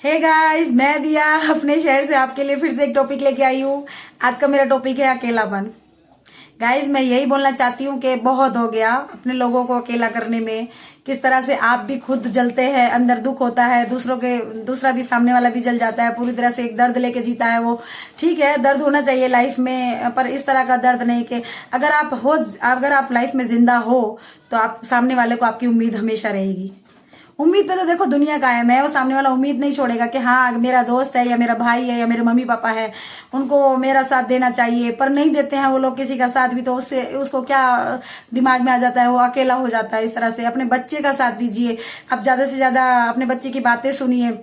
Hey guys, मैं दिया अपने शहर से आपके लिए फिर से एक टॉपिक लेके आई हूँ। आज का मेरा टॉपिक है अकेलापन। गाइस, मैं यही बोलना चाहती हूँ कि बहुत हो गया अपने लोगों को अकेला करने में। किस तरह से आप भी खुद जलते हैं, अंदर दुख होता है, दूसरा भी, सामने वाला भी जल जाता है, पूरी तरह से एक दर्द लेके जीता है वो। ठीक है, दर्द होना चाहिए लाइफ में, पर इस तरह का दर्द नहीं कि अगर आप लाइफ में जिंदा हो तो आप सामने वाले को आपकी उम्मीद हमेशा रहेगी। उम्मीद पे तो देखो दुनिया का है, मैं वो सामने वाला उम्मीद नहीं छोड़ेगा कि हाँ मेरा दोस्त है या मेरा भाई है या मेरे मम्मी पापा है, उनको मेरा साथ देना चाहिए, पर नहीं देते हैं वो लोग किसी का साथ भी। तो उसको क्या दिमाग में आ जाता है, वो अकेला हो जाता है। इस तरह से अपने बच्चे का साथ दीजिए, आप ज्यादा से ज्यादा अपने बच्चे की बातें सुनिए,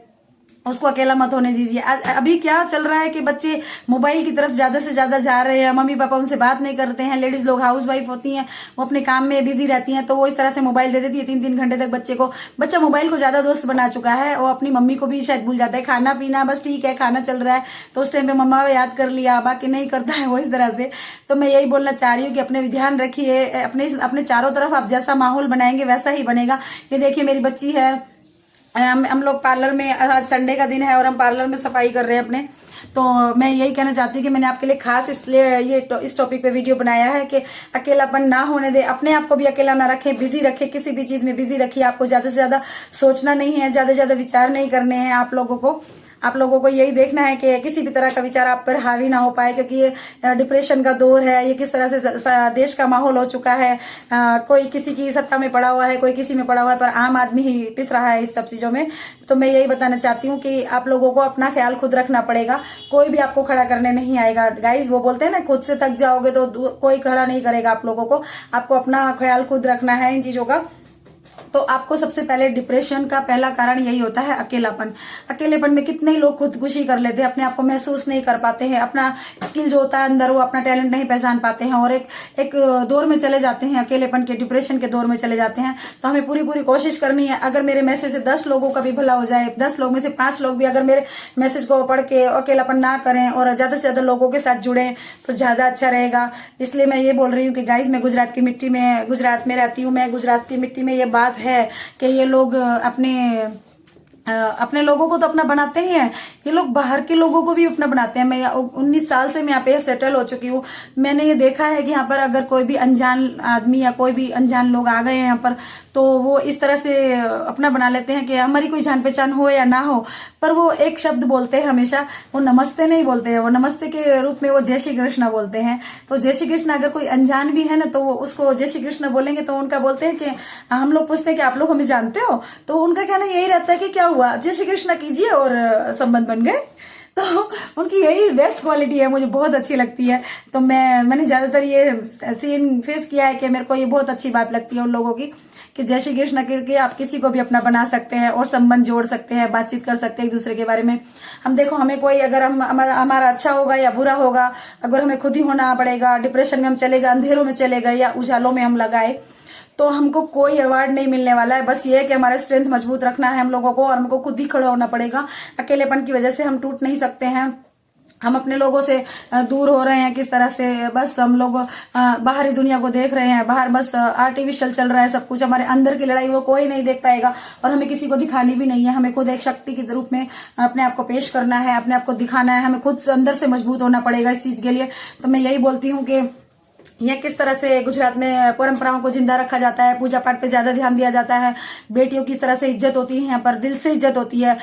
उसको अकेला मत होने दीजिए। अभी क्या चल रहा है कि बच्चे मोबाइल की तरफ ज्यादा से ज्यादा जा रहे हैं, मम्मी पापा उनसे बात नहीं करते हैं। लेडीज लोग हाउस वाइफ होती हैं, वो अपने काम में बिजी रहती हैं, तो वो इस तरह से मोबाइल दे देती है 3-3 घंटे तक बच्चे को। बच्चा मोबाइल को ज्यादा दोस्त बना चुका है, वो अपनी मम्मी को भी शायद भूल जाता है। खाना पीना बस ठीक है, खाना चल रहा है तो उस टाइम पे मम्मा को याद कर लिया, बाकी नहीं करता है वो इस तरह से। तो मैं यही बोलना चाह रही हूँ कि अपने ध्यान रखिए, अपने चारों तरफ आप जैसा माहौल बनाएंगे वैसा ही बनेगा। ये देखिए मेरी बच्ची है, हम लोग पार्लर में, आज संडे का दिन है और हम पार्लर में सफाई कर रहे हैं अपने। तो मैं यही कहना चाहती हूँ कि मैंने आपके लिए खास इसलिए इस टॉपिक पे वीडियो बनाया है कि अकेलापन ना होने दे, अपने आप को भी अकेला ना रखें, बिजी रखें, किसी भी चीज में बिजी रखिए। आपको ज्यादा से ज्यादा सोचना नहीं है, ज्यादा से ज्यादा विचार नहीं करने हैं। आप लोगों को यही देखना है कि किसी भी तरह का विचार आप पर हावी ना हो पाए, क्योंकि ये डिप्रेशन का दौर है। ये किस तरह से देश का माहौल हो चुका है, कोई किसी की सत्ता में पड़ा हुआ है, कोई किसी में पड़ा हुआ है, पर आम आदमी ही पिस रहा है इस सब चीजों में। तो मैं यही बताना चाहती हूँ कि आप लोगों को अपना ख्याल खुद रखना पड़ेगा, कोई भी आपको खड़ा करने नहीं आएगा। गाइज, वो बोलते हैं ना, खुद से थक जाओगे तो कोई खड़ा नहीं करेगा आप लोगों को। आपको अपना ख्याल खुद रखना है इन चीजों का। तो आपको सबसे पहले डिप्रेशन का पहला कारण यही होता है अकेलापन। अकेलेपन में कितने ही लोग खुदकुशी कर लेते हैं, अपने आप को महसूस नहीं कर पाते हैं, अपना स्किल जो होता है अंदर, वो अपना टैलेंट नहीं पहचान पाते हैं और एक दौर में चले जाते हैं, अकेलेपन के, डिप्रेशन के दौर में चले जाते हैं। तो हमें पूरी कोशिश करनी है, अगर मेरे मैसेज से 10 लोगों का भी भला हो जाए, 10 लोग में से 5 लोग भी अगर मेरे मैसेज को पढ़ के अकेलापन ना करें और ज्यादा से ज्यादा लोगों के साथ जुड़े तो ज्यादा अच्छा रहेगा। इसलिए मैं ये बोल रही हूँ कि गाइज, मैं गुजरात में रहती हूँ। मैं गुजरात की मिट्टी में ये बात है कि ये लोग अपने लोगों को तो अपना बनाते ही हैं, ये लोग बाहर के लोगों को भी अपना बनाते हैं। मैं 19 साल से मैं यहाँ पे सेटल हो चुकी हूँ। मैंने ये देखा है कि यहाँ पर अगर कोई भी अनजान आदमी या कोई भी अनजान लोग आ गए हैं यहाँ पर, तो वो इस तरह से अपना बना लेते हैं कि हमारी कोई जान पहचान हो या ना हो, पर वो एक शब्द बोलते हैं हमेशा, वो नमस्ते नहीं बोलते हैं, वो नमस्ते के रूप में वो जय श्री कृष्ण बोलते हैं। तो जय श्री कृष्ण अगर कोई अनजान भी है ना, तो वो उसको जय श्री कृष्ण बोलेंगे तो उनका बोलते हैं कि हम लोग पूछते हैं कि आप लोग हमें जानते हो, तो उनका कहना यही रहता है कि क्या हुआ, जय श्री कृष्ण कीजिए और संबंध बन गए। तो उनकी यही बेस्ट क्वालिटी है, मुझे बहुत अच्छी लगती है। तो मैंने ज्यादातर ये सीन फेस किया है कि मेरे को ये बहुत अच्छी बात लगती है उन लोगों की, कि जय श्री कृष्ण करके आप किसी को भी अपना बना सकते हैं और संबंध जोड़ सकते हैं, बातचीत कर सकते हैं एक दूसरे के बारे में। हम देखो, हमें कोई अगर हमारा अच्छा होगा या बुरा होगा, अगर हमें खुद ही होना पड़ेगा, डिप्रेशन में हम चले गए, अंधेरों में चले गए या उजालों में हम लगाए, तो हमको कोई अवार्ड नहीं मिलने वाला है। बस ये है कि हमारा स्ट्रेंथ मजबूत रखना है हम लोगों को, और हमको खुद ही खड़ा होना पड़ेगा। अकेलेपन की वजह से हम टूट नहीं सकते हैं। हम अपने लोगों से दूर हो रहे हैं किस तरह से, बस हम लोग बाहरी दुनिया को देख रहे हैं, बाहर बस आर्टिफिशियल चल रहा है सब कुछ। हमारे अंदर की लड़ाई वो कोई नहीं देख पाएगा और हमें किसी को दिखानी भी नहीं है। हमें खुद एक शक्ति के रूप में अपने आप को पेश करना है, अपने आप को दिखाना है, हमें खुद अंदर से मजबूत होना पड़ेगा इस चीज के लिए। तो मैं यही बोलती हूँ कि यह किस तरह से गुजरात में परंपराओं को जिंदा रखा जाता है, पूजा पाठ पे ज्यादा ध्यान दिया जाता है, बेटियों की तरह से इज्जत होती है यहाँ पर, दिल से इज्जत होती है।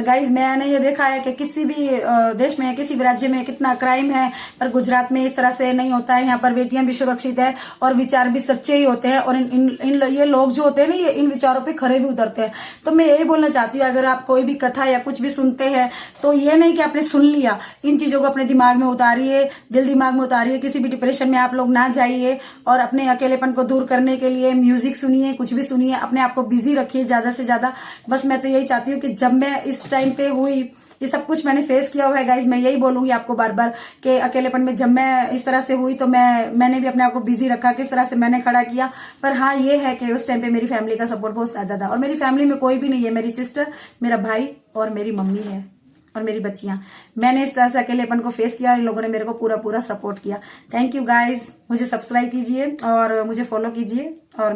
गाइज, मैंने ये देखा है कि किसी भी देश में, किसी भी राज्य में कितना क्राइम है, पर गुजरात में इस तरह से नहीं होता है। यहाँ पर बेटियां भी सुरक्षित है और विचार भी सच्चे ही होते हैं, और ये लोग जो होते हैं ना, ये इन विचारों पे खरे भी उतरते हैं। तो मैं यही बोलना चाहती हूँ, अगर आप कोई भी कथा या कुछ भी सुनते हैं तो ये नहीं कि आपने सुन लिया, इन चीजों को अपने दिमाग में उतारिए, दिमाग में उतारिए। किसी भी डिप्रेशन में आप लोग ना जाइए, और अपने अकेलेपन को दूर करने के लिए म्यूजिक सुनिए, कुछ भी सुनिए, अपने आप को बिजी रखिए ज्यादा से ज्यादा। बस मैं तो यही चाहती हूँ कि जब मैं इस टाइम पे हुई, ये सब कुछ मैंने फेस किया हुआ है गाइज, मैं यही बोलूंगी आपको बार बार कि अकेलेपन में जब मैं इस तरह से हुई तो मैंने भी अपने आप को बिजी रखा, किस तरह से मैंने खड़ा किया। पर हाँ, ये है कि उस टाइम पे मेरी फैमिली का सपोर्ट बहुत ज्यादा था, और मेरी फैमिली में कोई भी नहीं है, मेरी सिस्टर, मेरा भाई और मेरी मम्मी है और मेरी बच्चियां। मैंने इस तरह से अकेलेपन को फेस किया, इन लोगों ने मेरे को पूरा सपोर्ट किया। Thank you guys. मुझे सब्सक्राइब कीजिए और मुझे फॉलो कीजिए, और